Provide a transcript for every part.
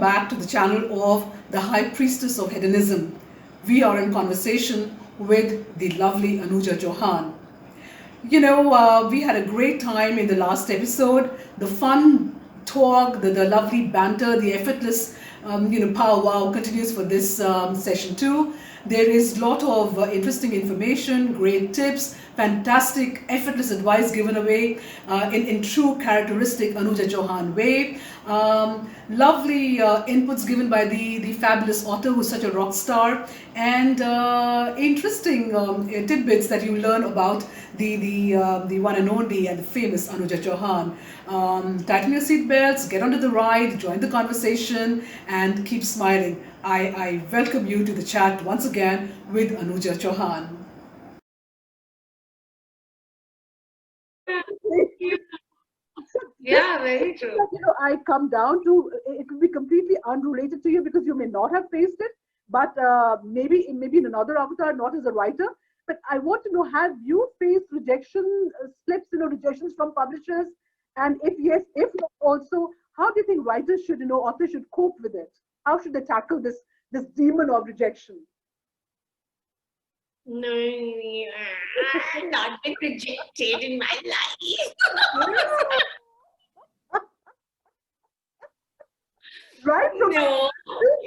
back to the channel of the High Priestess of Hedonism. We are in conversation with the lovely Anuja Chauhan. We had a great time in the last episode. The fun talk, the lovely banter, the effortless, powwow continues for this session too. There is a lot of interesting information, great tips, fantastic, effortless advice given away in true characteristic Anuja Chauhan way. Lovely inputs given by the fabulous author who's such a rock star, and interesting tidbits that you learn about the one and only and the famous Anuja Chauhan. Tighten your seatbelts, get onto the ride, join the conversation, and keep smiling. I welcome you to the chat once again with Anuja Chauhan. Yeah, very true. I come down to it will be completely unrelated to you because you may not have faced it, but maybe in another avatar, not as a writer. But I want to know: have you faced rejection slips, rejections from publishers? And if yes, if not, also, how do you think writers should, authors should cope with it? How should they tackle this demon of rejection? No, I've not been rejected in my life. Right from No.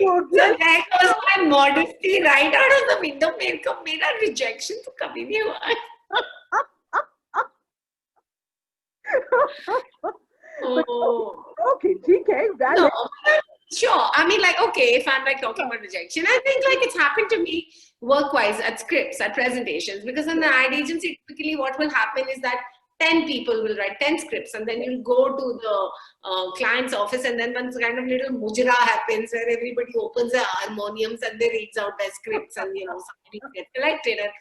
So that was my modesty right out of the window. मेरा rejection तो कभी नहीं हुआ. Oh. Okay, TK, valid. No, sure. I mean, like, okay, if I'm like talking about rejection, I think like it's happened to me work-wise at scripts, at presentations, because in the ad agency, typically what will happen is that 10 people will write 10 scripts, and then you'll go to the client's office, and then one kind of little mujra happens where everybody opens their harmoniums and they reads out their scripts, and somebody gets selected. And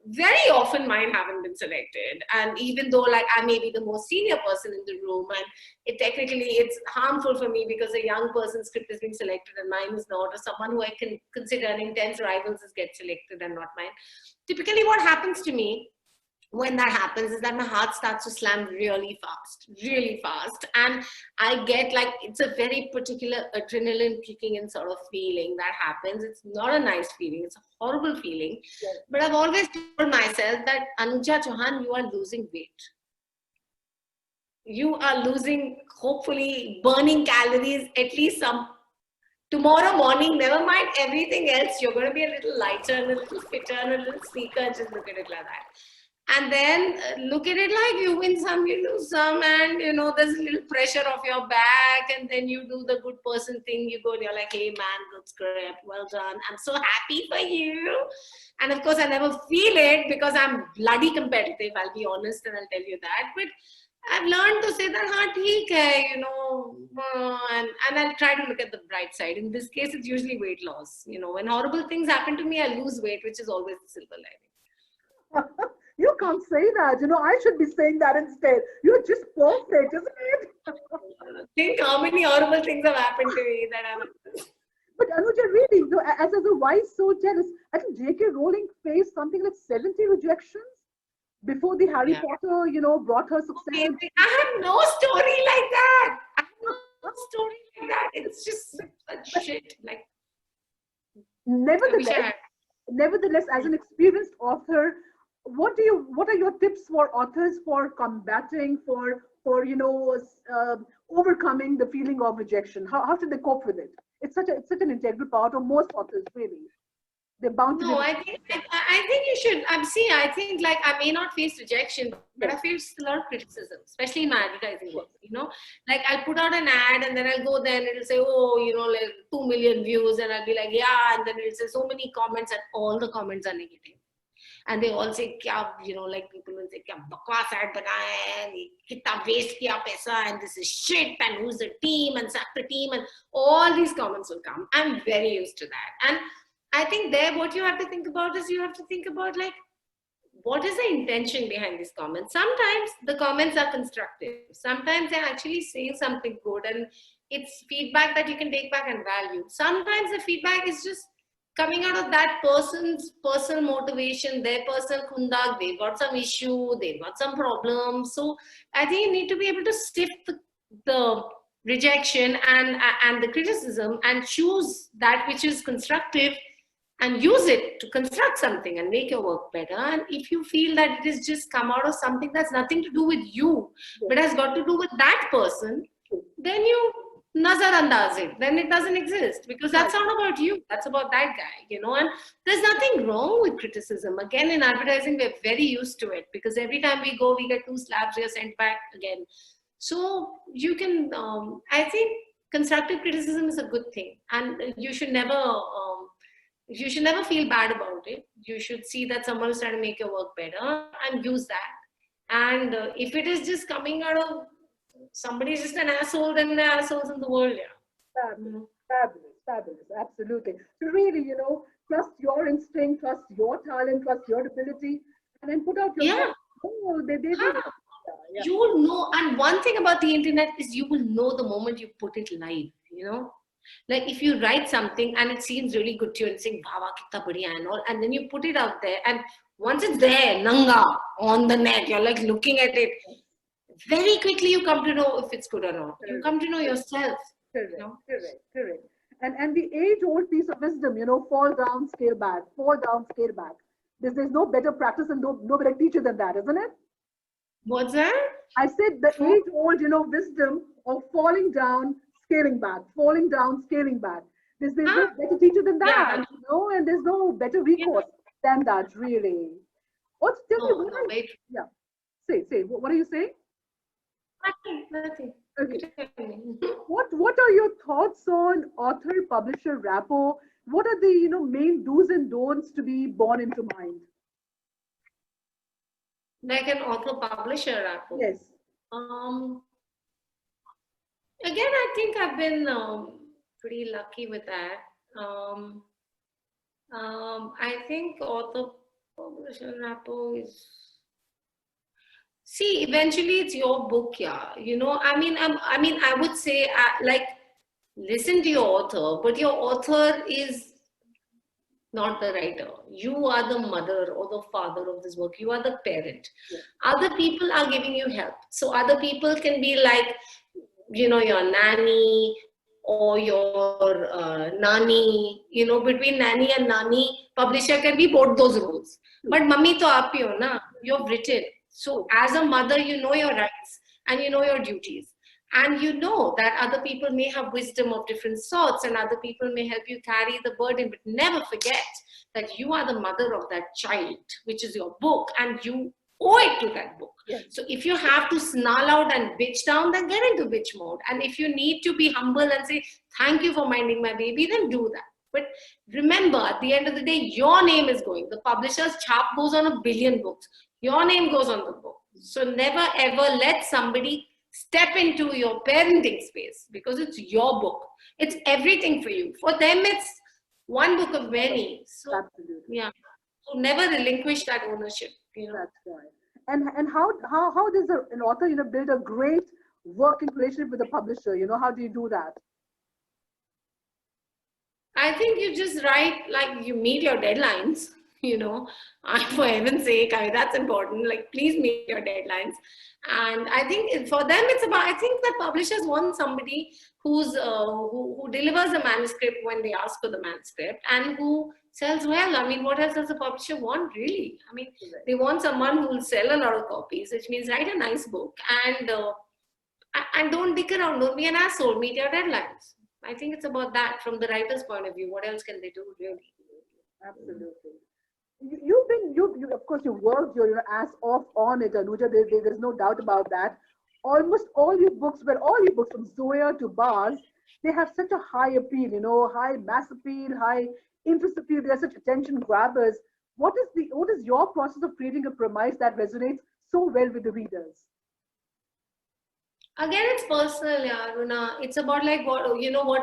very often mine haven't been selected, and even though like I may be the most senior person in the room, and it's harmful for me because a young person's script is being selected and mine is not, or someone who I can consider an intense rival is get selected and not mine. Typically what happens to me when that happens is that my heart starts to slam really fast, and I get like, it's a very particular adrenaline kicking in sort of feeling that happens. It's not a nice feeling, it's a horrible feeling. Yes. But I've always told myself that Anuja Chauhan, you are losing weight, you are losing, hopefully burning calories, at least some. Tomorrow morning, never mind everything else, you're going to be a little lighter and a little fitter and a little sleeker. Just look at it like that. And then look at it like you win some, you lose some, and there's a little pressure off your back, and then you do the good person thing. You go and you're like, hey man, good script, well done, I'm so happy for you. And of course I never feel it because I'm bloody competitive, I'll be honest, and I'll tell you that. But I've learned to say that, haan, theek hai, and I'll try to look at the bright side. In this case, it's usually weight loss. When horrible things happen to me, I lose weight, which is always the silver lining. You can't say that. I should be saying that instead. You're just perfect, isn't it? Think how many horrible things have happened to me that I'm. But Anuja, really, as a wife, so jealous. I think J.K. Rowling faced something like 70 rejections before the Harry Potter, brought her success. Okay, I have no story like that. I have no story like that. It's just such shit. Like, nevertheless, as an experienced author, what are your tips for authors for combating, for overcoming the feeling of rejection? How should they cope with it? It's such an integral part of most authors, really. They're bound to. No, I think you should. I think like I may not face rejection, but I face a lot of criticism, especially in my advertising work. Like I'll put out an ad, and then I'll go there and it'll say, oh, like 2 million views, and I'll be like, yeah, and then it'll say so many comments, and all the comments are negative. And they all say, like people will say, kya bakwas ad banaya hai, kitna waste kiya paisa, and this is shit, and who's the team, and sack the team, and all these comments will come. I'm very used to that. And I think there, what you have to think about is you have to think about like, what is the intention behind these comments? Sometimes the comments are constructive. Sometimes they're actually saying something good, and it's feedback that you can take back and value. Sometimes the feedback is just coming out of that person's personal motivation, their personal kundak, they've got some issue, they've got some problem. So I think you need to be able to sift the rejection and the criticism, and choose that which is constructive and use it to construct something and make your work better. And if you feel that it has just come out of something that's nothing to do with you, but has got to do with that person, then you nazarandaz it. Then it doesn't exist, because that's not about you. That's about that guy, you know. And there's nothing wrong with criticism. Again, in advertising, we're very used to it, because every time we go, we get 2 slabs, we are sent back again. So you can, I think constructive criticism is a good thing, and you should never feel bad about it. You should see that someone is trying to make your work better and use that. And if it is just coming out of somebody's just an asshole, then the assholes in the world, yeah. Fabulous, fabulous, fabulous, absolutely. So really, trust your instinct, trust your talent, trust your ability, and then put out your Yeah. best. Oh, they yeah. You will know, and one thing about the internet is you will know the moment you put it live, you know. Like if you write something and it seems really good to you and saying, "Baba, kitna badhiya," and all, and then you put it out there, and once it's there, nanga, on the net, you're like looking at it, very quickly you come to know if it's good or not. You come to know yourself. Correct, You know? correct. And the age-old piece of wisdom, fall down, scale back, fall down, scale back. There's no better practice and no better teacher than that, isn't it? What's that? I said the age-old, wisdom of falling down, scaling back, falling down, scaling back. There's no better teacher than that, and there's no better recourse than that, really. What's tell me? No, wait. Yeah. Say. What are you saying? Nothing. Okay. What are your thoughts on author-publisher rapport? What are the main do's and don'ts to be borne into mind? Like an author-publisher rapport. Yes. Again, I think I've been pretty lucky with that. I think author-publisher rapport is. See, eventually it's your book, yeah. I would say, listen to your author, but your author is not the writer. You are the mother or the father of this work. You are the parent. Yeah. Other people are giving you help. So other people can be like, your nanny or your nani. Between nanny and nani, publisher can be both those roles. But mummy to aap hi ho na, you've written. So as a mother, you know your rights and you know your duties. And you know that other people may have wisdom of different sorts and other people may help you carry the burden. But never forget that you are the mother of that child, which is your book, and you owe it to that book. Yes. So if you have to snarl out and bitch down, then get into bitch mode. And if you need to be humble and say, thank you for minding my baby, then do that. But remember, at the end of the day, your name is going. The publisher's chap goes on 1 billion books. Your name goes on the book. So never ever let somebody step into your parenting space, because it's your book. It's everything for you. For them, it's one book of many. So, absolutely. Yeah. So never relinquish that ownership. That's right. And how does an author build a great working relationship with the publisher? How do you do that? I think you just write, like, you meet your deadlines. For heaven's sake, that's important. Like, please meet your deadlines. And I think for them, it's about, I think that publishers want somebody who's who delivers a manuscript when they ask for the manuscript and who sells well. I mean, what else does a publisher want, really? I mean, they want someone who will sell a lot of copies, which means write a nice book and don't dick around. Don't be an asshole. Meet your deadlines. I think it's about that from the writer's point of view. What else can they do, really? Absolutely. You of course you worked your ass off on it, Anuja. There's no doubt about that. Almost all your books from Zoya to Bars, they have such a high appeal, high mass appeal, high interest appeal. They're such attention grabbers. What is your process of creating a premise that resonates so well with the readers? Again, it's personal, yeah, Runa. It's about like what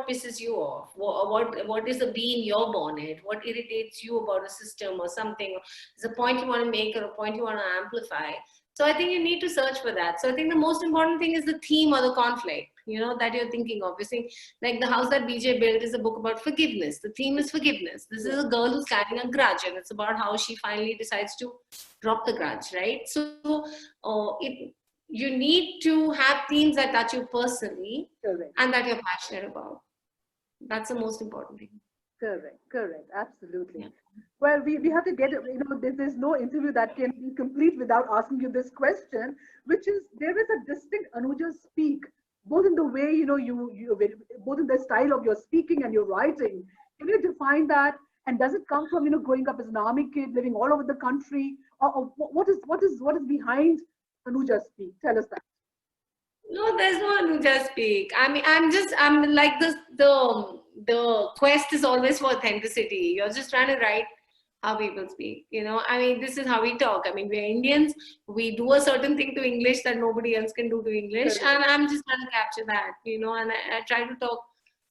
pisses you off. What is the bee in your bonnet? What irritates you about a system or something? Is a point you want to make or a point you want to amplify? So I think you need to search for that. So I think the most important thing is the theme or the conflict, that you're thinking of. You see, like The House That BJ Built is a book about forgiveness. The theme is forgiveness. This is a girl who's carrying a grudge, and it's about how she finally decides to drop the grudge, right? So you need to have themes that touch you personally Correct. and that you're passionate about. That's the most important thing. Correct. Absolutely. Yeah. Well, we have to get it. There's no interview that can be complete without asking you this question, which is there is a distinct Anuja speak, both in the way both in the style of your speaking and your writing. Can you define that? And does it come from growing up as an army kid, living all over the country, or what is behind Anuja speak? Tell us that. No, there's no Anuja speak. I mean, I'm like this. The quest is always for authenticity. You're just trying to write how people speak. I mean, this is how we talk. I mean, we're Indians. We do a certain thing to English that nobody else can do to English, Correct. and I'm just trying to capture that. And I try to talk.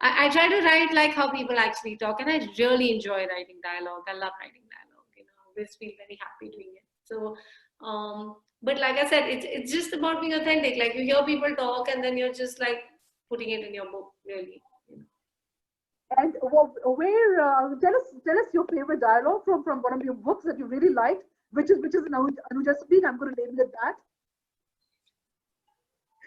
I try to write like how people actually talk, and I really enjoy writing dialogue. I love writing dialogue. I always feel very happy doing it. So. But like I said, it's just about being authentic. Like you hear people talk, and then you're just like putting it in your book, really. And tell us your favorite dialogue from one of your books that you really liked, which is an Anuja speak. I'm going to label it that.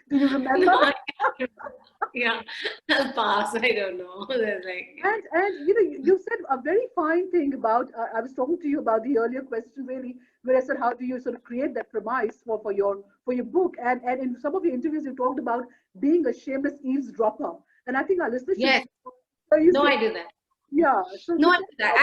Do you remember? No, I can't remember. Yeah, I'll pass. I don't know. There's like, And you said a very fine thing about. I was talking to you about the earlier question, really, where I said, how do you sort of create that premise for your book? And in some of your interviews, you talked about being a shameless eavesdropper. And I think our listeners yes, should. no, I do that. Yeah. So No, I do that.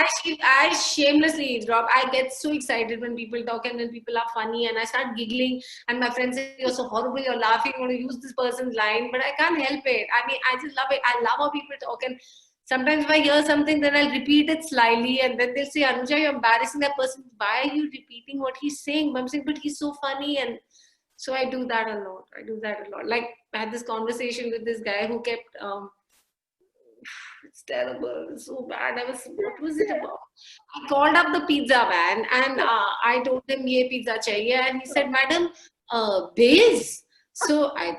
I shamelessly eavesdrop. I get so excited when people talk and when people are funny, and I start giggling. And my friends say, "You're so horrible. You're laughing. You want to use this person's line," but I can't help it. I mean, I just love it. I love how people talk, and sometimes if I hear something, then I'll repeat it slyly, and then they'll say, "Anuja, you're embarrassing that person. Why are you repeating what he's saying?" But I'm saying, "But he's so funny," and so I do that a lot. Like I had this conversation with this guy who kept. It's terrible. It's so bad. What was it about? I called up the pizza van and I told him, "Ye pizza chahiye," and he said, "Madam, base." So I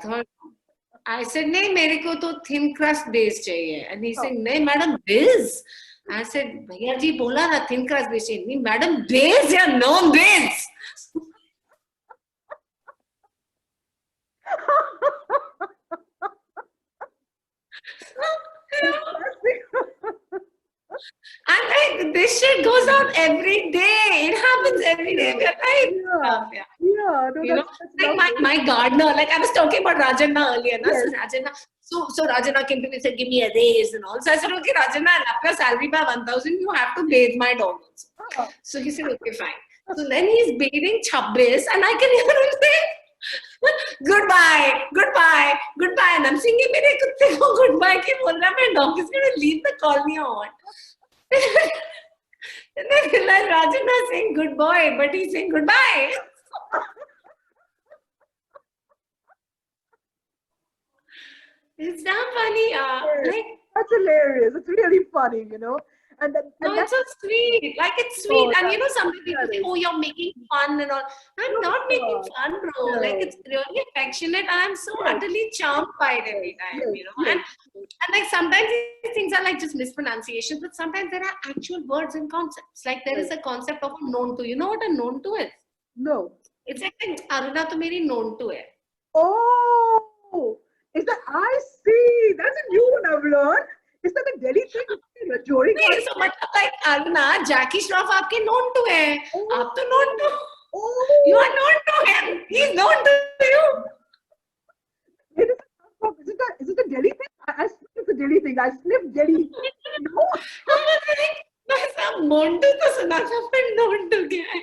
said, "Nahi, mere ko to thin crust base chahiye." And he said, "Nahi, madam, base." I said, "Bhaiya ji bola na thin crust base chahiye." "Nahi, madam, base ya non base." And like this shit goes on every day. It happens every day. We're like, yeah. No, Like my gardener, like I was talking about Rajanna earlier. Na? So Rajanna came to me and said, "Give me a raise and all." So I said, "Okay, Rajanna, I'll up your salary by 1,000. You have to bathe my dog also." So he said, "Okay, fine." So then he's bathing Chabbis, and I can hear him say, "Goodbye. And I'm saying, "Mere kutte ko goodbye ke bol raha, my dog is going to leave the colony or what?" And then I realized Rajanna is saying good boy, but he's saying goodbye. It's damn funny. Like, that's hilarious. It's really funny, And no, it's that's so sweet. Like, it's sweet. And some people say, "Oh, you're making fun and all." I'm not making fun, bro. No. Like, it's really affectionate, and I'm so utterly charmed by it every time, And like sometimes these things are like just mispronunciations, but sometimes there are actual words and concepts. Like there is a concept of a known to. You know what a known to is? No. It's like Aruna to meri known to hai. Oh, is that I see? That's a new one I've learned. Is that the Delhi thing? Rajouri नहीं, so मतलब like Aruna, Jackie Shroff आपके known to है. आप तो known to. You are known to him. He's known to you. Is it a Delhi thing? I sniff it's a Delhi thing. I sniff Delhi. No. बस मोंटू तो सुना था पर known to क्या है?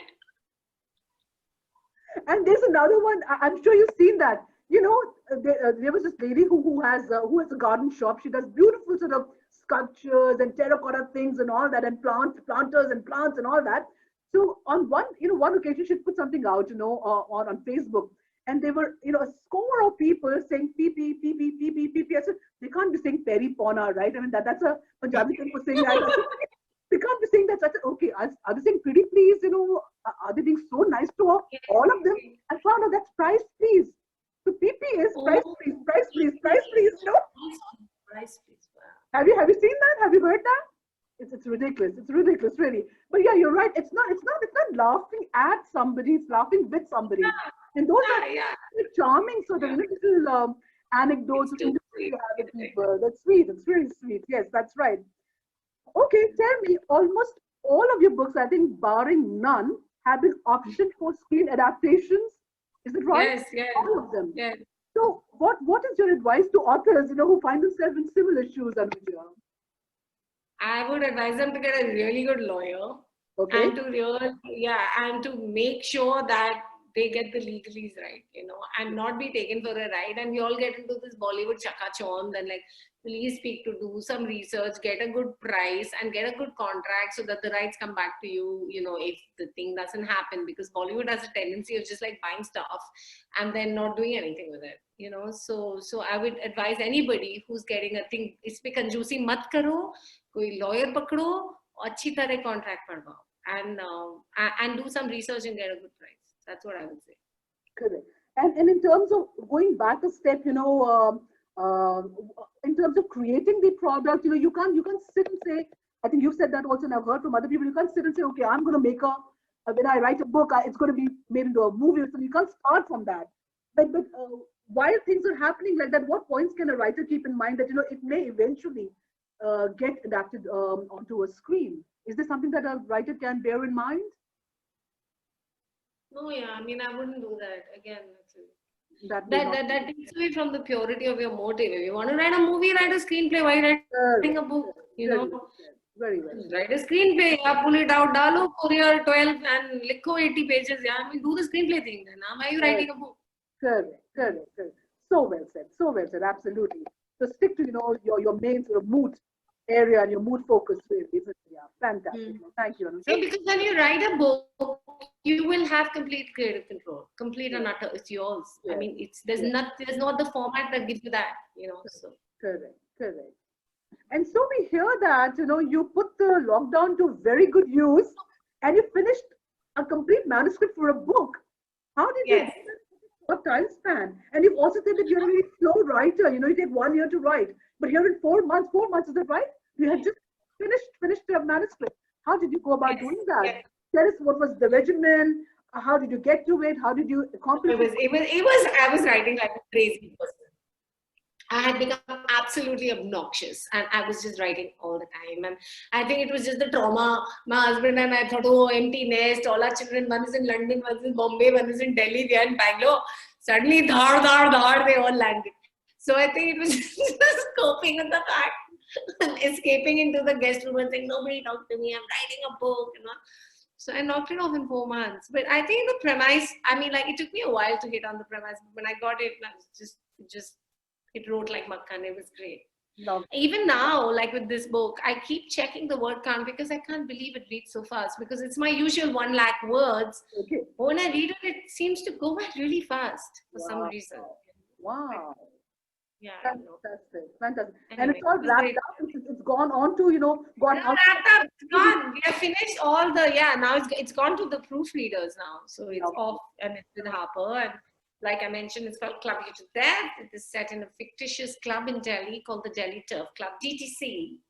And there's another one. I'm sure you've seen that. There was this lady who has a garden shop. She does beautiful sort of sculptures and terracotta things and all that, and planters and plants and all that. So on one occasion, she put something out, on Facebook, and there were, a score of people saying pee pee pee pee pee pee pee pee. I said, they can't be saying peri pona, right? I mean that's a Punjabi thing for saying. They can't be saying that. So I said, okay, are they saying pretty please? Are they being so nice to her? All of them. I found out that's price please. So PP is price please. Price please. Price please. Price please. Wow. Have you seen that? Have you heard that? It's ridiculous. It's ridiculous, really. But yeah, you're right. It's not laughing at somebody. It's laughing with somebody. And those are Yeah, very charming sort of, yeah. little anecdotes It's of too individuality sweet. of people. That's sweet. It's really sweet. Yes, that's right. Okay, tell me, almost all of your books, I think, barring none, have been optioned for screen adaptations. Is it right? Yes, yes, All of them. yes. So, what is your advice to authors, who find themselves in similar shoes, Anuja? I would advise them to get a really good lawyer Okay. and and to make sure that they get the legalese right, and not be taken for a ride. And we all get into this Bollywood chakachon, then like, please speak to do some research, get a good price, and get a good contract so that the rights come back to you, if the thing doesn't happen, because Bollywood has a tendency of just like buying stuff and then not doing anything with it, so I would advise anybody who's getting a thing, इसपे कंजूसी मत करो, कोई lawyer पकड़ो, अच्छी तरह contract पढ़वाओ, and do some research and get a good price. That's what I would say. Correct. And in terms of going back a step, in terms of creating the product, you can't sit and say, I think you've said that also, and I've heard from other people, you can't sit and say, okay, I'm going to make when I write a book, it's going to be made into a movie. So you can't start from that. But while things are happening like that, what points can a writer keep in mind that, it may eventually get adapted onto a screen? Is there something that a writer can bear in mind? No, yeah, I mean, I wouldn't do that. Again, That may that, not that, that takes away from the purity of your motive. If you want to write a movie, write a screenplay. Why writing a book? Very well. Write a screenplay. Yeah, pull it out, dalo, Courier 12 and likho 80 pages. Yeah, I mean, do the screenplay thing then. Why are you writing a book? Correct. So well said. Absolutely. So stick to, your main sort of mood area and your mood focus really, isn't it? Yeah, fantastic. Thank you, Anuja. See, because when you write a book, you will have complete creative control, complete and utter. It's yours. Yeah. I mean, there's not the format that gives you that. So. Correct. And so we hear that, you put the lockdown to very good use and you finished a complete manuscript for a book. How did you do that in a short time span? And you've also said that you're a really slow writer. You take 1 year to write. But here in 4 months, is that right? You had just finished the manuscript. How did you go about doing that? Yes. Tell us, what was the regimen? How did you get to it? How did you accomplish it? I was writing like a crazy person. I had become absolutely obnoxious and I was just writing all the time. And I think it was just the trauma. My husband and I thought, oh, empty nest, all our children, one is in London, one is in Bombay, one is in Delhi, they are in Bangalore. Suddenly, dhar, they all landed. So I think it was just coping with the fact, escaping into the guest room and saying, nobody talk to me, I'm writing a book. So I knocked it off in 4 months. But I think the premise, I mean, like, it took me a while to hit on the premise. But when I got it, I was it wrote like Makhan. It was great. No. Even now, like with this book, I keep checking the word count because I can't believe it reads so fast, because it's my usual 1 lakh words. Okay. But when I read it seems to go by really fast for some reason. Wow. Yeah. Fantastic. Anyway, And it's all wrapped up. It's gone on to, gone out. Wrapped up. It's gone. We have finished all the, now it's gone to the proofreaders now. So it's off and it's with Harper. And like I mentioned, it's called Club You to Death. It is set in a fictitious club in Delhi called the Delhi Turf Club, DTC.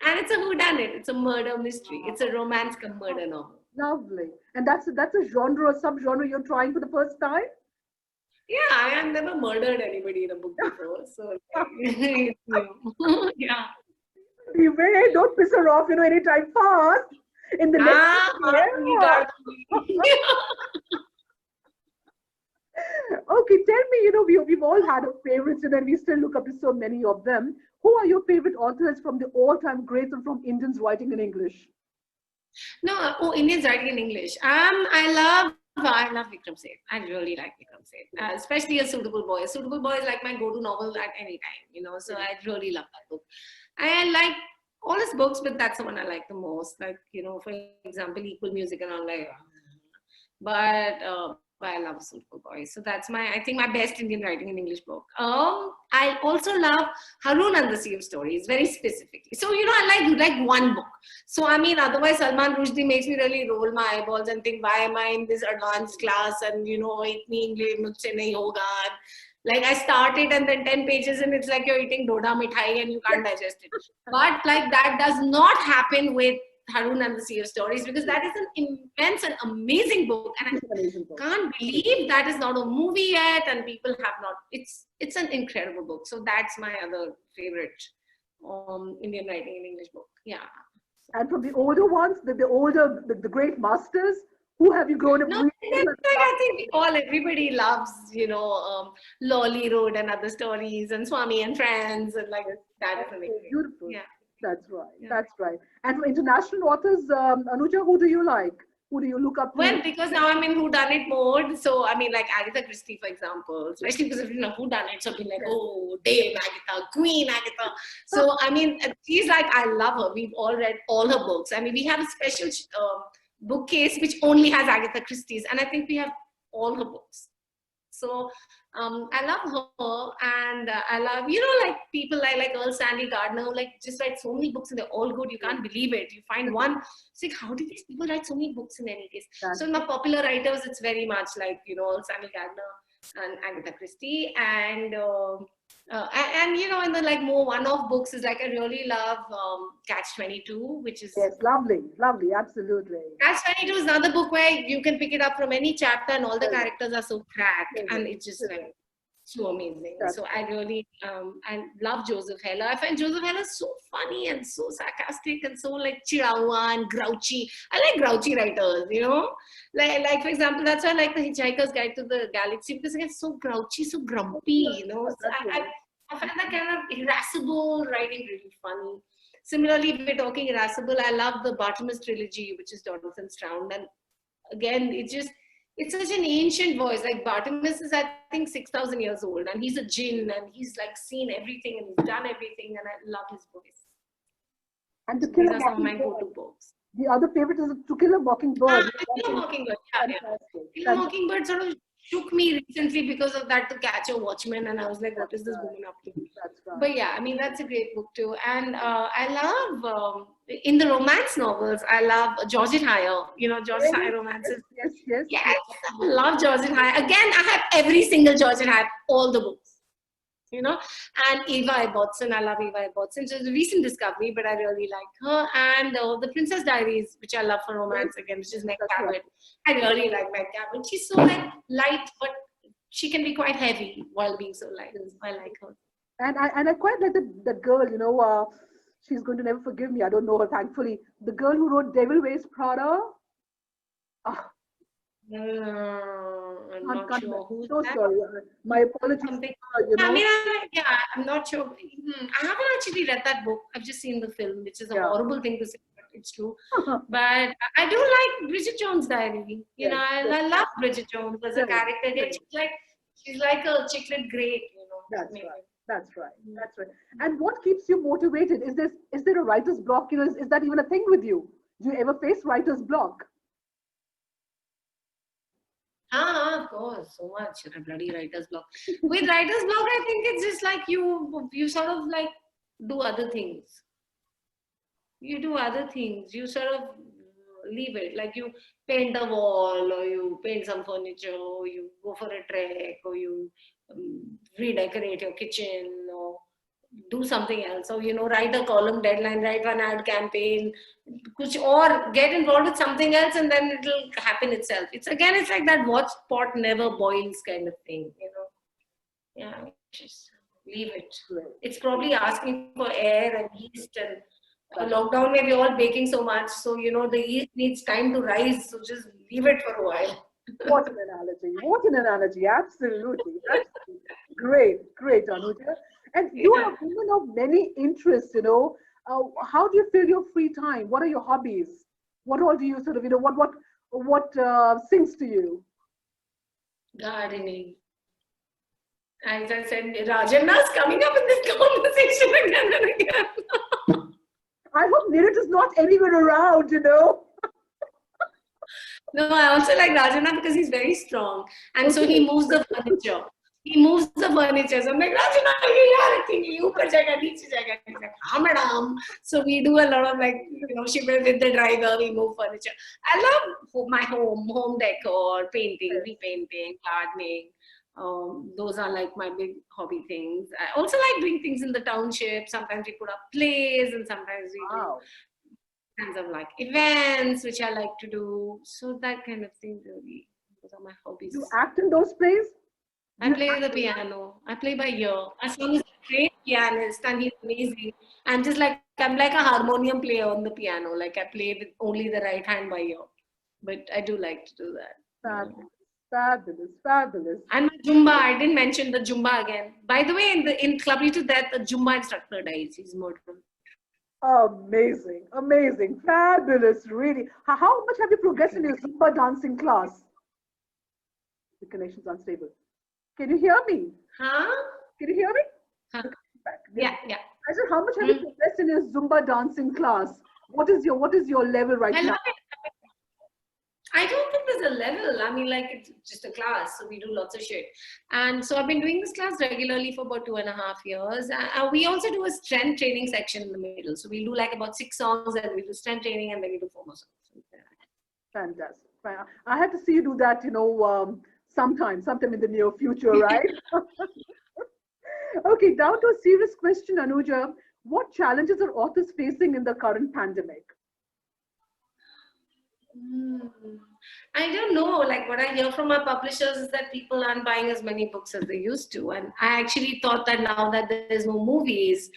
And it's a whodunit. It's a murder mystery. It's a romance come murder novel. Lovely. And that's a genre, a subgenre you're trying for the first time? Yeah, I have never murdered anybody in a book before. So it's new. Yeah. Beware, don't piss her off, anytime fast. In the Okay, tell me, we've all had our favorites, and we still look up to so many of them. Who are your favorite authors from the all-time greats and from Indians writing in English? No, Indians writing in English. I love Vikram Seth. I really like Vikram Seth, especially A Suitable Boy. A Suitable Boy is like my go-to novel at any time, so I really love that book. I like all his books, but that's the one I like the most. Like, for example, Equal Music and all like. But I love Suitable Boy. So that's I think my best Indian writing in English book. I also love Harun and the Sea of Stories, very specifically. So, I like one book. So, I mean, otherwise Salman Rushdie makes me really roll my eyeballs and think, why am I in this advanced class? And, itni English mujhse nahi hoga. Like, I started and then 10 pages and it's like you're eating doda mithai and you can't digest it. But like that does not happen with Harun and the Sea of Stories, because that is an immense and amazing book, and It's an amazing book. I can't believe that is not a movie yet, and people have not. It's an incredible book. So that's my other favorite Indian writing in English book. Yeah. And from the older ones, the older, the great masters, who have you grown up No, reading? I think everybody loves, Lolly Road and other stories, and Swami and Friends, and like that is amazing. Beautiful. Yeah. That's right. Yeah. That's right. And for international authors, Anuja, who do you like? Who do you look up to? Well, because now I'm in whodunit mode, so I mean, like Agatha Christie, for example, especially because of whodunit, so I've been like, oh, Dame Agatha, Queen Agatha. So I mean, she's like, I love her. We've all read all her books. I mean, we have a special bookcase which only has Agatha Christie's, and I think we have all her books. So I love her, and I love, like people like Earl Stanley Gardner, who like just write so many books and they're all good. You can't believe it. You find one, it's like, how do these people write so many books in any case? So in my popular writers, it's very much like, Earl Stanley Gardner and Agatha Christie, and in the like more one-off books is like I really love Catch-22, which is lovely, absolutely. Catch-22 is another book where you can pick it up from any chapter and all the characters are so cracked and it's just like so amazing. So I really I love Joseph Heller. I find Joseph Heller so funny and so sarcastic and so like chirawa and grouchy. I like grouchy writers, like for example, that's why I like The Hitchhiker's Guide to the Galaxy, because it's so grouchy, so grumpy, So I find that kind of irascible writing really funny. Similarly, if we're talking irascible, I love the Bartimaeus trilogy, which is Jonathan Stroud, and again, it's such an ancient voice. Like Bartimaeus is, I think, 6,000 years old, and he's a jinn, and he's like seen everything and he's done everything, and I love his voice. And To Kill a Mockingbird. The other favorite is To Kill a Mockingbird. To Kill a Mockingbird. Yeah. Kill a Mockingbird sort of shook me recently because of that To Catch a Watchman, and I was like, what is this woman up to? But yeah, I mean, that's a great book too. And I love, in the romance novels, I love Georgette Heyer, Georgette Heyer romances. Yes. Yes, I love Georgette Heyer. Again, I have every single Georgette Heyer, all the books. And Eva Ibbotson, I love Eva Ibbotson. She's a recent discovery, but I really like her. And The Princess Diaries, which I love for romance again, which is Meg Cabot. I really like Meg Cabot. She's so like light, but she can be quite heavy while being so light. I like her. And I quite like that girl, she's going to never forgive me. I don't know her, thankfully. The girl who wrote Devil Wears Prada. I'm not sure. Who's so that? sorry. My apologies. I mean, I'm not sure. I haven't actually read that book. I've just seen the film, which is a horrible thing to say, but it's true. But I do like Bridget Jones' Diary. I love Bridget Jones as a character. She's like a chicklet great. That's right. And what keeps you motivated? Is there a writer's block? Is that even a thing with you? Do you ever face writer's block? Of course, so much. Bloody writer's block. With writer's block, I think it's just like you sort of like do other things. You do other things. You sort of leave it. Like you paint the wall, or you paint some furniture, or you go for a trek, or you redecorate your kitchen, or do something else. So, write a column deadline, write one ad campaign, or get involved with something else, and then it'll happen itself. It's like that watch pot never boils kind of thing, Yeah, just leave it. It's probably asking for air and yeast, and lockdown where we're all baking so much. So, the yeast needs time to rise. So just leave it for a while. What an analogy. Absolutely. Great, Anuja. And you are a woman of many interests, How do you fill your free time? What are your hobbies? What all do you sort of, what sings to you? Gardening. As I said, Rajanna's coming up in this conversation again and again. I hope Neeraj is not anywhere around, No, I also like Rajanna because he's very strong. And so he moves the furniture. So I'm like, Rajanna, I think you upar jayega, niche jayega. He's like, हाँ madam. So we do a lot of like, she with the driver, we move furniture. I love my home decor, painting, repainting, gardening. Those are like my big hobby things. I also like doing things in the township. Sometimes we put up plays, and sometimes we do kinds of like events which I like to do. So that kind of thing really. Those are my hobbies. You act in those plays? I play the piano. I play by ear. My son is a great pianist and he's amazing. I'm like a harmonium player on the piano. Like I play with only the right hand by ear. But I do like to do that. Fabulous, fabulous, fabulous. And my Zumba, I didn't mention the Zumba again. By the way, in Club to Death, the Zumba instructor dies. He's murdered. Amazing, amazing, fabulous, really. How much have you progressed in your Zumba dancing class? The connection's unstable. Can you hear me? Huh? Can you hear me? Huh? Back. Yeah, yeah. I said, how much have you progressed in your Zumba dancing class? What is your level right I now? love it. I don't think there's a level. I mean, like it's just a class, so we do lots of shit. And so I've been doing this class regularly for about 2.5 years. We also do a strength training section in the middle. So we do like about 6 songs, and we do strength training, and then we do 4 more songs. Fantastic. I have to see you do that, sometime in the near future, right? Okay, down to a serious question, Anuja. What challenges are authors facing in the current pandemic? I don't know. Like what I hear from our publishers is that people aren't buying as many books as they used to. And I actually thought that now that there's no movies,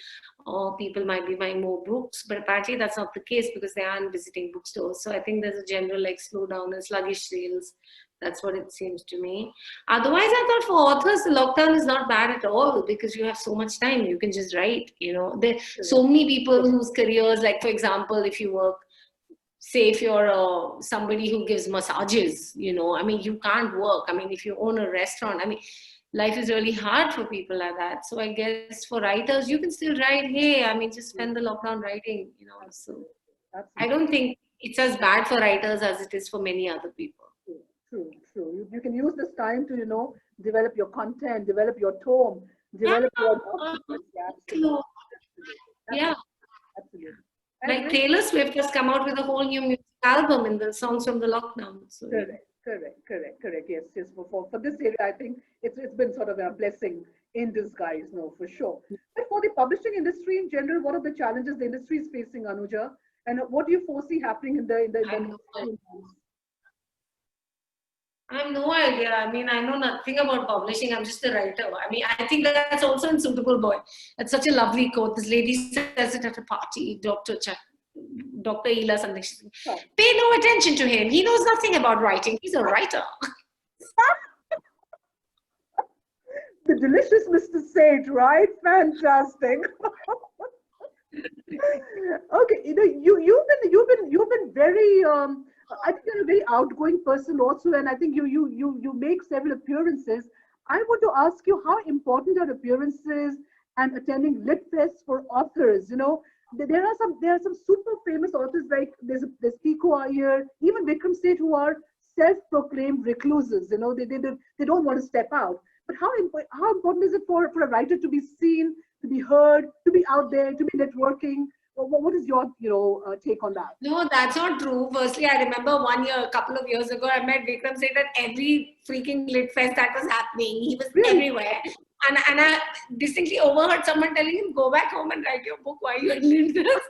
people might be buying more books. But apparently that's not the case because they aren't visiting bookstores. So I think there's a general like slowdown and sluggish sales. That's what it seems to me. Otherwise, I thought for authors, the lockdown is not bad at all because you have so much time. You can just write, There's so many people whose careers, like for example, if you work, say if you're somebody who gives massages, I mean, you can't work. I mean, if you own a restaurant, I mean, life is really hard for people like that. So I guess for writers, you can still write, hey, I mean, just spend the lockdown writing, So I don't think it's as bad for writers as it is for many other people. True. You can use this time to, develop your content, develop your tone, develop your... Yeah. Absolutely. Like Taylor Swift has come out with a whole new music album in the songs from the lockdown. So, Correct. Yes. For this area, I think it's been sort of a blessing in disguise, no, for sure. But for the publishing industry in general, what are the challenges the industry is facing, Anuja? And what do you foresee happening in the I have no idea. I mean, I know nothing about publishing. I'm just a writer. I mean, I think that's also in Suitable Boy. It's such a lovely quote. This lady says it at a party, Dr. Ela something. Pay no attention to him. He knows nothing about writing. He's a writer. The delicious Mr. Sage, right? Fantastic. Okay, you've been very I think you're a very outgoing person also, and I think you make several appearances. I want to ask you how important are appearances and attending Lit Fest for authors? There are some super famous authors like there's Pico Iyer, even Vikram Seth, who are self-proclaimed recluses. They don't want to step out. But how important is it for a writer to be seen, to be heard, to be out there, to be networking? What is your take on that? No, that's not true. Firstly, I remember a couple of years ago, I met Vikram Seth at every freaking Lit Fest that was happening. He was everywhere. And I distinctly overheard someone telling him, go back home and write your book. Why are you at Lit Fest?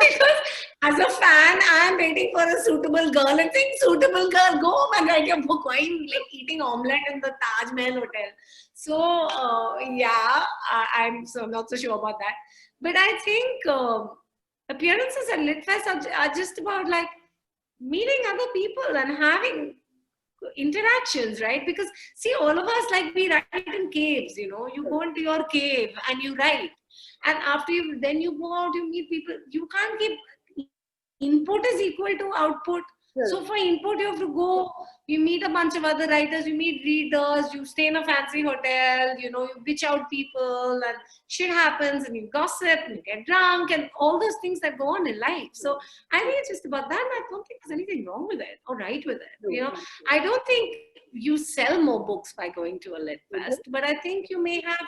Because as a fan, I'm waiting for a suitable girl and saying, suitable girl, go home and write your book. Why are you eating omelette in the Taj Mahal hotel? So, I'm not so sure about that. But I think appearances at Lit Fest are just about like meeting other people and having interactions, right? Because see, all of us we write in caves, you go into your cave and you write. And after you go out, you meet people. You can't keep input is equal to output. So for input, you have to go, you meet a bunch of other writers, you meet readers, you stay in a fancy hotel, you bitch out people and shit happens and you gossip and you get drunk and all those things that go on in life. So I think it's just about that. And I don't think there's anything wrong with it or right with it. I don't think you sell more books by going to a Lit Fest, but I think you may have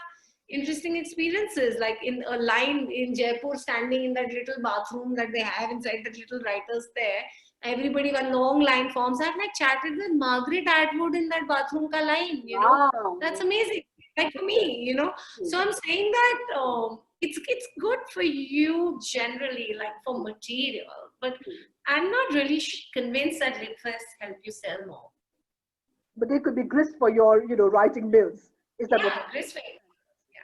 interesting experiences, like in a line in Jaipur, standing in that little bathroom that they have inside the little writers there. Everybody, one long line forms. I've chatted with Margaret Atwood in that bathroom ka line, Wow. That's amazing. Like for me, So I'm saying that it's good for you generally, like for material, but I'm not really convinced that LitFest help you sell more. But they could be grist for your, writing mills. Is that what? Yeah, grist for you.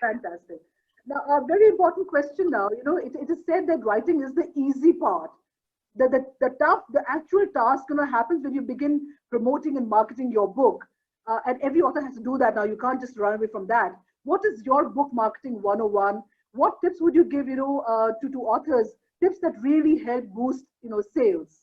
Fantastic. Now, a very important question now. It is said that writing is the easy part. The actual task, happens when you begin promoting and marketing your book. And every author has to do that now. You can't just run away from that. What is your book marketing 101? What tips would you give, to authors? Tips that really help boost, sales.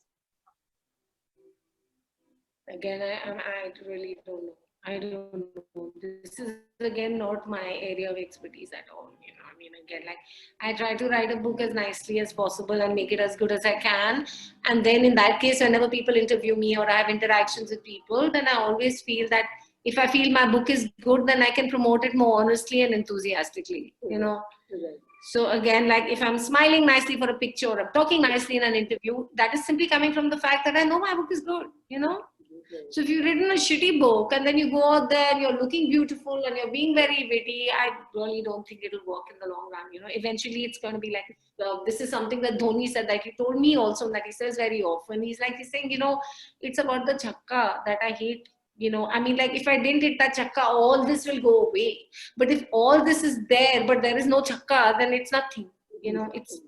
Again, I really don't know. I don't know. This is again not my area of expertise at all. I mean, again, like I try to write a book as nicely as possible and make it as good as I can. And then in that case, whenever people interview me or I have interactions with people, then I always feel that if I feel my book is good, then I can promote it more honestly and enthusiastically, So again, like if I'm smiling nicely for a picture or I'm talking nicely in an interview, that is simply coming from the fact that I know my book is good, So if you've written a shitty book and then you go out there and you're looking beautiful and you're being very witty, I really don't think it'll work in the long run. Eventually it's going to be like, this is something that Dhoni said, that he told me also, that he says very often. He's saying, it's about the chakka that I hate. I mean, like if I didn't hit that chakka, all this will go away. But if all this is there, but there is no chakka, then it's nothing. It's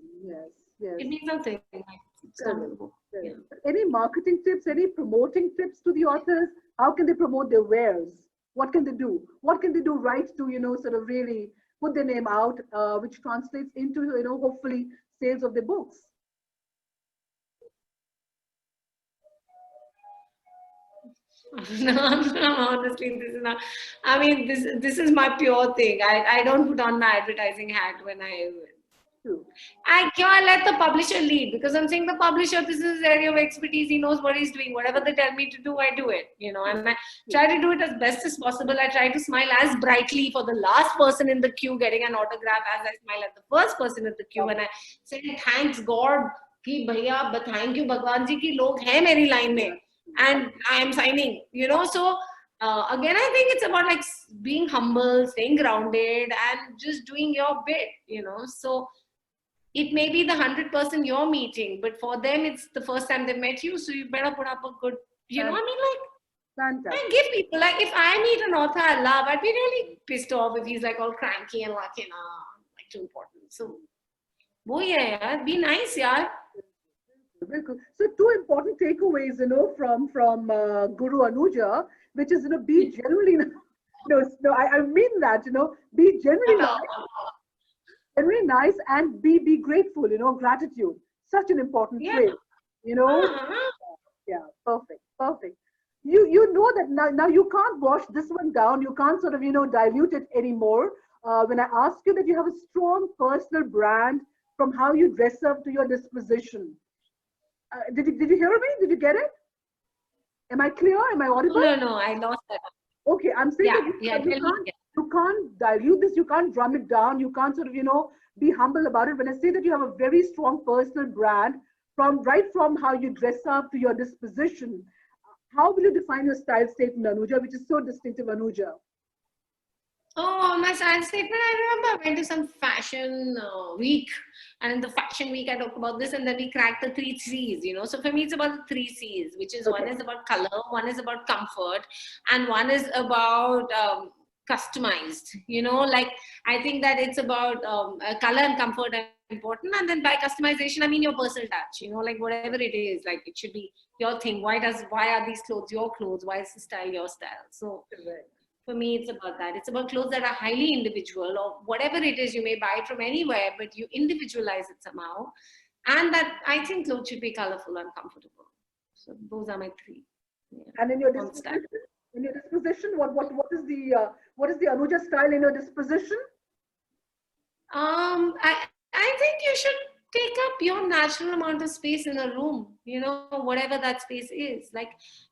Yes. It means nothing. It's kind of a book. Yeah. Any marketing tips, any promoting tips to the authors? How can they promote their wares? What can they do? What can they do right to, sort of really put their name out, which translates into, hopefully sales of their books? No, honestly, this is not. I mean, this is my pure thing. I don't put on my advertising hat when I let the publisher lead, because I'm saying the publisher, this is his area of expertise. He knows what he's doing. Whatever they tell me to do, I do it. And I try to do it as best as possible. I try to smile as brightly for the last person in the queue getting an autograph as I smile at the first person in the queue. And I say, thanks God, ki bhaiya, but thank you Bhagwan ji ki log hai meri line mein. And I am signing, So again, I think it's about like being humble, staying grounded, and just doing your bit, So it may be the 100% you're meeting, but for them, it's the first time they met you. So you better put up a good, I mean, like, I give people, like, if I meet an author I love, I'd be really pissed off if he's like all cranky and like, like too important. So, be nice, yeah. So two important takeaways, from Guru Anuja, which is, be generally, I mean that, be generally nice and be grateful, gratitude, such an important trait, Yeah, perfect. You know that now you can't wash this one down. You can't sort of, dilute it anymore. When I ask you that you have a strong personal brand from how you dress up to your disposition. Did you hear me? Did you get it? Am I clear? Am I audible? No, I lost that. Okay, I'm saying that you can't dilute this, you can't drum it down, you can't sort of, be humble about it. When I say that you have a very strong personal brand, right from how you dress up to your disposition, how will you define your style statement, Anuja, which is so distinctive, Anuja? Oh, my style statement, I remember I went to some fashion week, and in the fashion week I talked about this, and then we cracked the 3 C's, So for me it's about the 3 C's, which is one is about color, one is about comfort, and one is about customized, like I think that it's about color and comfort are important, and then by customization I mean your personal touch, like whatever it is, like it should be your thing. Why are these clothes your clothes? Why is the style your style? So for me, it's about that. It's about clothes that are highly individual, or whatever it is, you may buy it from anywhere, but you individualize it somehow. And that I think clothes should be colorful and comfortable. So those are my 3. Yeah. And in your disposition, what is the Anuja style in your disposition? I think you should take up your natural amount of space in a room, whatever that space is. Like,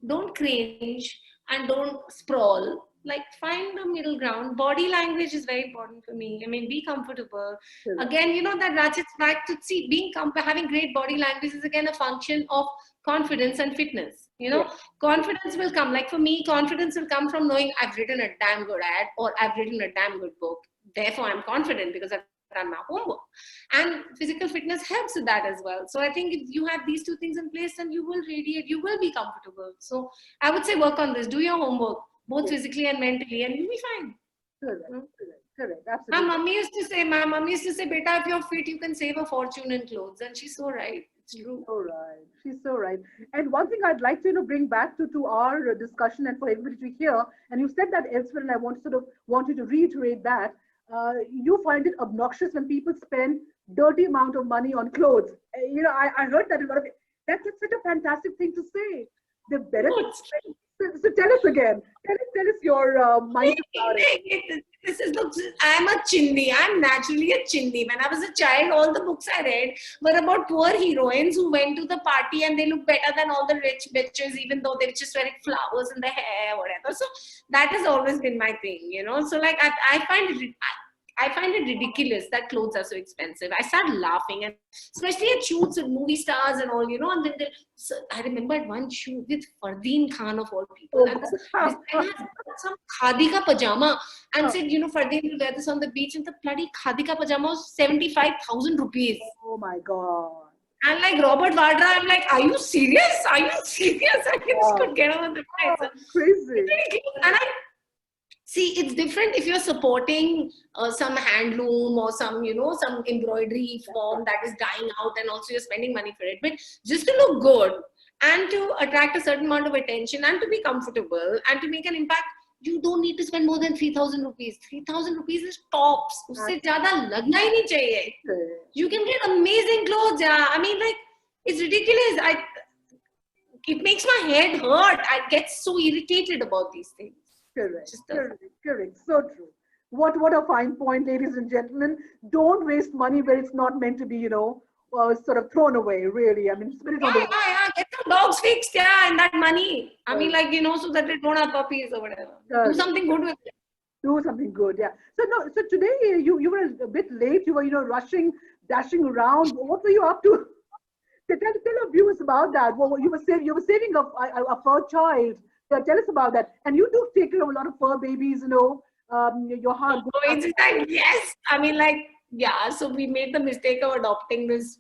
don't cringe and don't sprawl. Like, find the middle ground. Body language is very important for me. I mean, be comfortable. Sure. Again, that ratchets back to having great body language is again a function of confidence and fitness. Confidence will come. Like for me, confidence will come from knowing I've written a damn good ad or I've written a damn good book. Therefore, I'm confident because I've done my homework. And physical fitness helps with that as well. So I think if you have these two things in place, then you will radiate, you will be comfortable. So I would say work on this, do your homework, both physically and mentally, and you'll be fine. Correct, correct, My absolutely. mummy used to say, beta, if you're fit, you can save a fortune in clothes. And she's so right. It's true. So right. She's so right. And one thing I'd like to bring back to our discussion and for everybody to hear, and you said that elsewhere, and I want to want you to reiterate that. You find it obnoxious when people spend dirty amount of money on clothes. I heard that a lot of that's such a fantastic thing to say. They're better. So tell us again. Tell us your mind about it. This is, look, I'm a chindi. I'm naturally a chindi. When I was a child, all the books I read were about poor heroines who went to the party and they look better than all the rich bitches, even though they're just wearing flowers in their hair, whatever. So that has always been my thing, So like I find it ridiculous that clothes are so expensive. I start laughing, and especially at shoots with movie stars and all, And then so I remember at one shoot with Fardeen Khan of all people, and this guy has some khadi ka pajama and said, Fardeen will wear this on the beach, and the bloody khadi ka pajama was 75,000 rupees. Oh my God. And like Robert Vadra, I'm like, are you serious? Are you serious? I just could get on the price. Crazy. And see, it's different if you're supporting some handloom or some embroidery form that is dying out, and also you're spending money for it. But just to look good and to attract a certain amount of attention and to be comfortable and to make an impact, you don't need to spend more than 3,000 rupees. 3,000 rupees is tops. Usse zyada lagna hi nahi chahiye. You can get amazing clothes. Yeah. I mean, like, it's ridiculous. It makes my head hurt. I get so irritated about these things. Correct. So true. What a fine point, ladies and gentlemen. Don't waste money where it's not meant to be, sort of thrown away, really. I mean, spend it on get some dogs fixed, and that money. I mean, like, so that they don't have puppies or whatever. Do something good with it. Do something good, yeah. So today you were a bit late. You were, rushing, dashing around. What were you up to? Tell our viewers about that. Well, you were saving a fur child. Tell us about that. And you do take care of a lot of fur babies, your heart. Yes. I mean, like, yeah. So we made the mistake of adopting this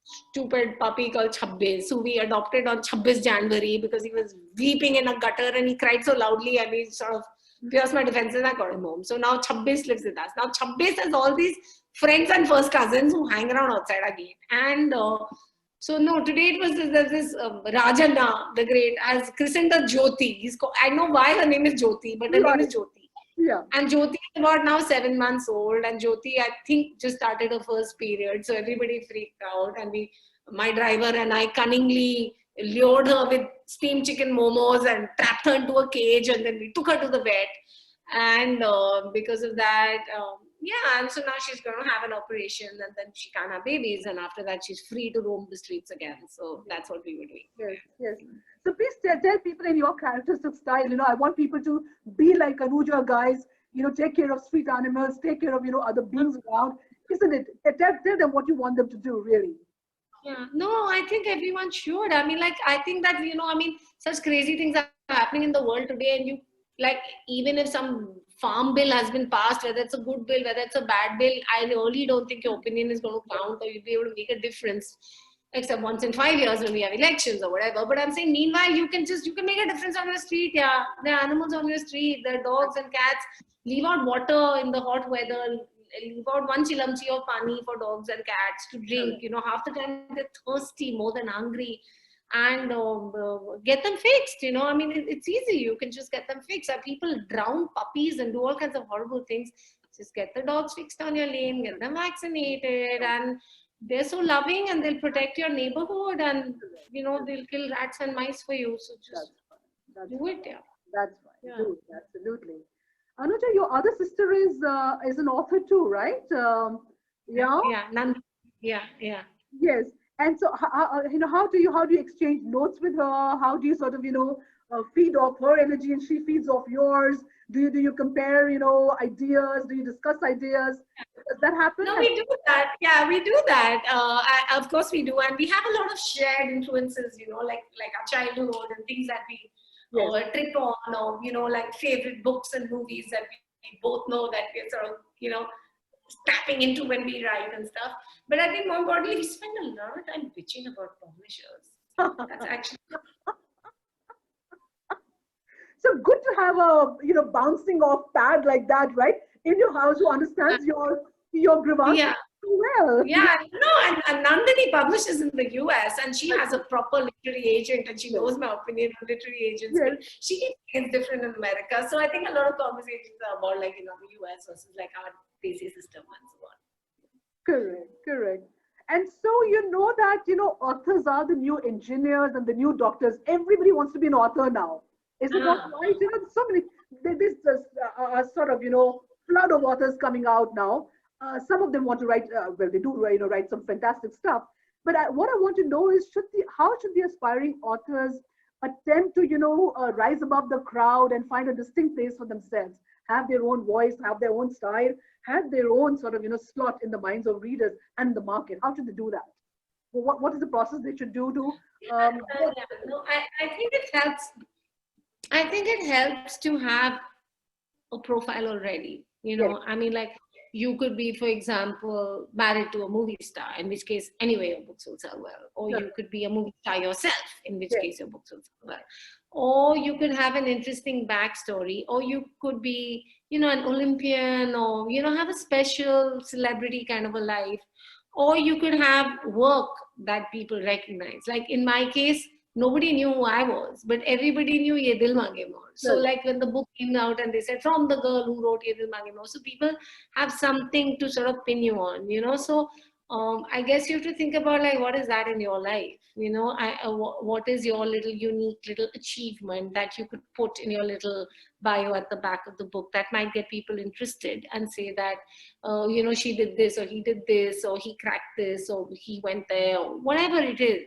stupid puppy called Chabbis, who we adopted on 26 January because he was weeping in a gutter and he cried so loudly, and we sort of pierced my defenses and I got him home. So now Chabbis lives with us. Now Chabbis has all these friends and first cousins who hang around outside our gate. And so no, today it was this Rajana, the great, has christened her Jyoti. I know why her name is Jyoti, but her name is Jyoti. Yeah. And Jyoti is about now 7 months old, and Jyoti, I think, just started her first period. So everybody freaked out, and my driver and I cunningly lured her with steamed chicken momos and trapped her into a cage, and then we took her to the vet. And because of that, and so now she's going to have an operation, and then she can't have babies, and after that she's free to roam the streets again. So that's what we were doing. Yes. So please tell people in your characteristic style, I want people to be like Anuja, guys, take care of street animals, take care of, other beings around, isn't it? Tell them what you want them to do, really. Yeah, no, I think everyone should. I mean, like, I think that, such crazy things are happening in the world today, and even if some farm bill has been passed, whether it's a good bill, whether it's a bad bill, I really don't think your opinion is going to count or you'll be able to make a difference, except once in 5 years when we have elections or whatever. But I'm saying, meanwhile, you can make a difference on your street. Yeah, there are animals on your street, there are dogs and cats. Leave out water in the hot weather. Leave out 1 chilamchi of pani for dogs and cats to drink. Half the time they're thirsty more than hungry. And get them fixed. I mean, it's easy. You can just get them fixed. People drown puppies and do all kinds of horrible things. Just get the dogs fixed on your lane, get them vaccinated, and they're so loving, and they'll protect your neighborhood, and they'll kill rats and mice for you. So just do it. Yeah, that's fine. Yeah. Do it. Absolutely. Anuja, your other sister is an author too, right? Nandi. Yeah. Yes. And so, how do you exchange notes with her? How do you sort of, feed off her energy and she feeds off yours? Do you compare, ideas? Do you discuss ideas? Does that happen? No, we do that. Yeah, we do that. Of course we do. And we have a lot of shared influences, like our childhood and things that we trip on, or, like favorite books and movies that we both know that we're sort of, tapping into when we write and stuff. But I think more importantly, we spend a lot of time bitching about publishers. That's actually So good to have a bouncing off pad like that, right? In your house who understands your grievance yeah. well. Yeah, no, and Nandini publishes in the US and she has a proper literary agent and she knows my opinion on literary agents. Yes. But she is different in America. So I think a lot of conversations are about like, the US versus like our DC system and so on. Correct, correct. And so you know that authors are the new engineers and the new doctors. Everybody wants to be an author now. Is it not right? So many. There's this sort of flood of authors coming out now. Some of them want to write. Well, they do write some fantastic stuff. But what I want to know is how should the aspiring authors attempt to rise above the crowd and find a distinct place for themselves, have their own voice, have their own style, have their own sort of slot in the minds of readers and the market. How should they do that? What is the process they should do to? No, I think it helps. I think it helps to have a profile already. Yes. I mean, like you could be, for example, married to a movie star, in which case, anyway, your books will sell well. Or Sure. you could be a movie star yourself, in which Yes. case your books will sell well. Or you could have an interesting backstory, or you could be, an Olympian, or, have a special celebrity kind of a life. Or you could have work that people recognize. Like in my case, nobody knew who I was, but everybody knew Ye Dil Mange More. So Right. like when the book came out and they said, from the girl who wrote Ye Dil Mange More. So people have something to sort of pin you on, So I guess you have to think about like, what is that in your life? What is your little unique little achievement that you could put in your little bio at the back of the book that might get people interested and say that, she did this or he did this or he cracked this or he went there or whatever it is,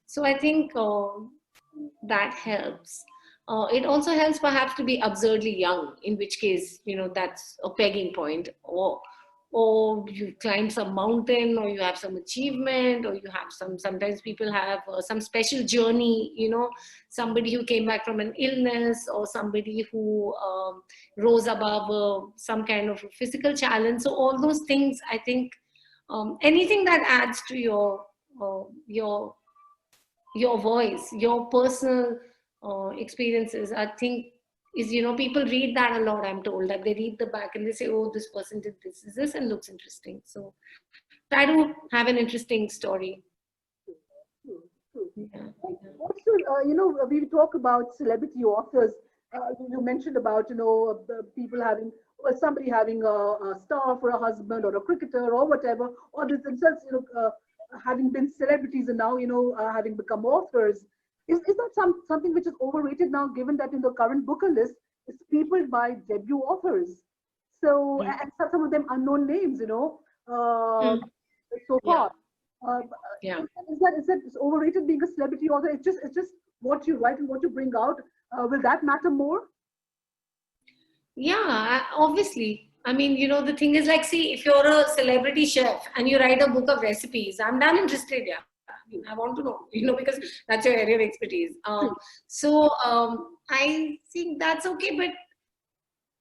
So I think that helps. It also helps perhaps to be absurdly young, in which case, that's a pegging point. Or you climb some mountain, or you have some achievement, or you have sometimes people have some special journey, somebody who came back from an illness, or somebody who rose above some kind of physical challenge. So all those things, I think, anything that adds to your voice, your personal experiences, I think is, people read that a lot. I'm told that they read the back and they say, oh, this person did this and looks interesting. So try to have an interesting story. True. Yeah. Also, we talk about celebrity authors. You mentioned about, the people having, or somebody having a star for a husband or a cricketer or whatever, or they themselves, having been celebrities and now, having become authors. Is that something which is overrated now, given that in the current Booker list, it's peopled by debut authors? So, and some of them unknown names, so far. Yeah. Is that overrated being a celebrity author? It's just what you write and what you bring out. Will that matter more? Yeah, obviously. I mean, the thing is like, see, if you're a celebrity chef and you write a book of recipes, I'm damn interested, yeah. I want to know, because that's your area of expertise. So I think that's okay. But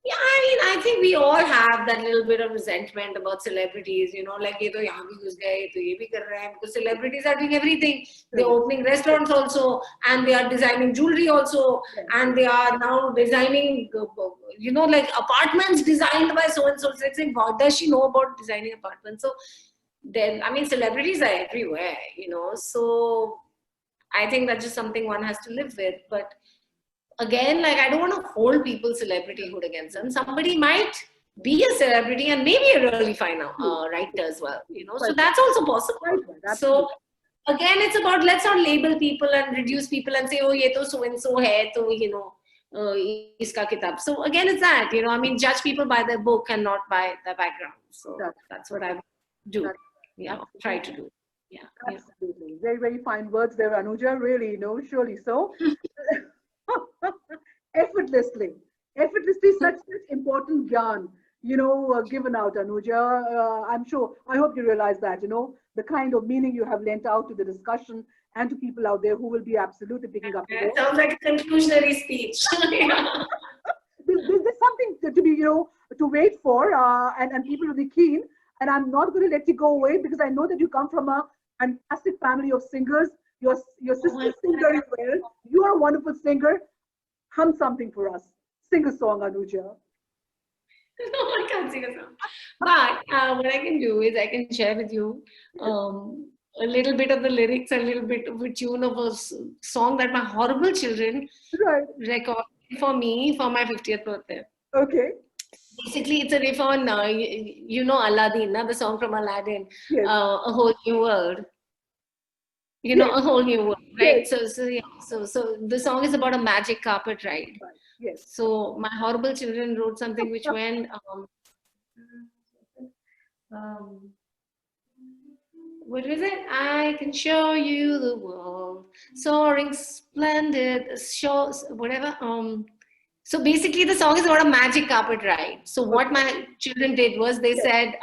yeah, I think we all have that little bit of resentment about celebrities, like, ye to yahan bhi ghus gaye, ye to ye bhi kar rahe hain, because celebrities are doing everything. They're opening restaurants also, and they are designing jewelry also, and they are now designing, like apartments designed by so-and-so. So it's like, what does she know about designing apartments? So then, celebrities are everywhere, so I think that's just something one has to live with. But again, like, I don't want to hold people's celebrityhood against them. Somebody might be a celebrity and maybe a really fine writer as well, so that's also possible. So again, it's about, let's not label people and reduce people and say, oh, ye to so and so hai, to iska kitab. So again, it's that, judge people by their book and not by their background. So that's what I do. Try to do. Yeah. Absolutely. Very, very fine words there, Anuja. Really, surely so. Effortlessly, such important gyan, given out, Anuja. I hope you realize that, the kind of meaning you have lent out to the discussion and to people out there who will be absolutely picking up. It sounds like a conclusionary speech. There's something to be, to wait for, and people will be keen. And I'm not going to let you go away because I know that you come from a fantastic family of singers. Your sister's singer as well. You are a wonderful singer. Hum something for us. Sing a song, Anuja. No, I can't sing a song. But what I can do is I can share with you a little bit of the lyrics, a little bit of a tune of a song that my horrible children Right. recorded for me for my 50th birthday. Okay. Basically, it's a riff on, you know, Aladdin, the song from Aladdin, Yes. A Whole New World. You know, A Whole New World, right? Yes. So the song is about a magic carpet ride. Right. Yes. So my horrible children wrote something which went, what was it? I can show you the world, soaring splendid, shows whatever. So basically, the song is about a magic carpet ride. So what my children did was they said,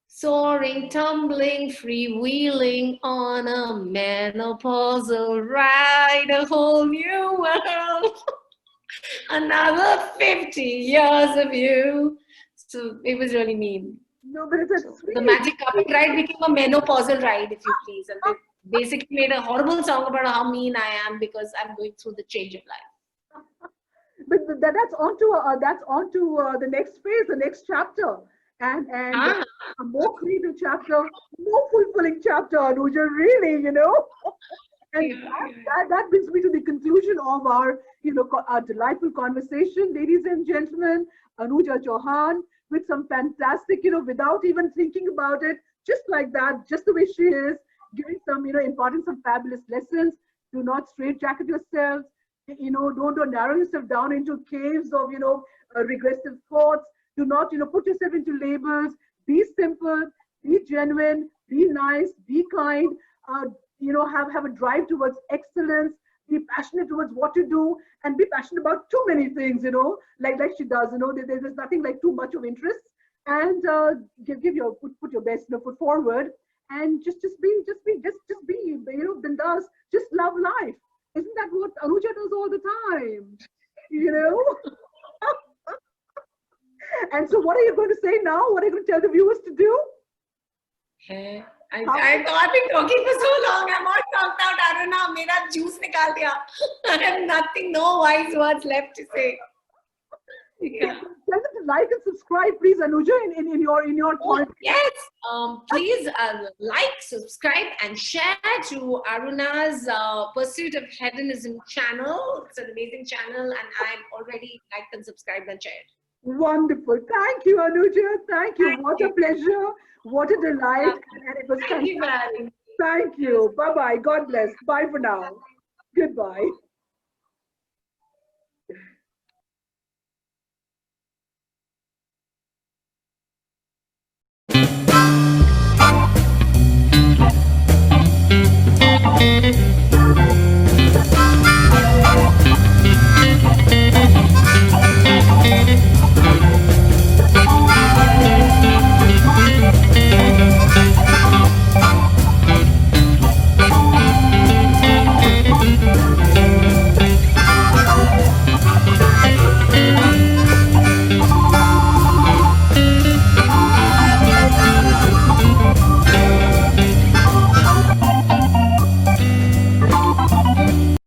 soaring, tumbling, freewheeling on a menopausal ride, a whole new world, another 50 years of you. So it was really mean. No, but it's So sweet. the magic carpet ride became a menopausal ride, if you please. And they basically made a horrible song about how mean I am because I'm going through the change of life. But that's onto the next phase, the next chapter, and a more creative chapter, more fulfilling chapter, Anuja. Really, you know. And that brings me to the conclusion of our, our delightful conversation, ladies and gentlemen. Anuja Chauhan with some fantastic, without even thinking about it, just like that, just the way she is, giving some, imparting some fabulous lessons. Do not straitjacket yourselves. Don't narrow yourself down into caves of, regressive thoughts. Do not, put yourself into labels. Be simple, be genuine, be nice, be kind. Have a drive towards excellence. Be passionate towards what you do, and be passionate about too many things. Like she does. There's nothing like too much of interest. And put your best foot forward, and just be, bindas. Just love life. Isn't that what Anuja does all the time? And so what are you going to say now? What are you going to tell the viewers to do? Hey, I've been talking for so long. I'm all talked out. Aruna, mera juice nikal diya. I have nothing, no wise words left to say. Yeah. Tell them to like and subscribe, please, Anuja, in your point. Yes. Please like, subscribe, and share to Aruna's Pursuit of Hedonism channel. It's an amazing channel, and I've already liked and subscribed and shared. Wonderful. Thank you, Anuja. Thank you. What a pleasure. What a delight. And it was Thank you, Mary. Thank you. Bye-bye. God bless. Bye for now. Goodbye.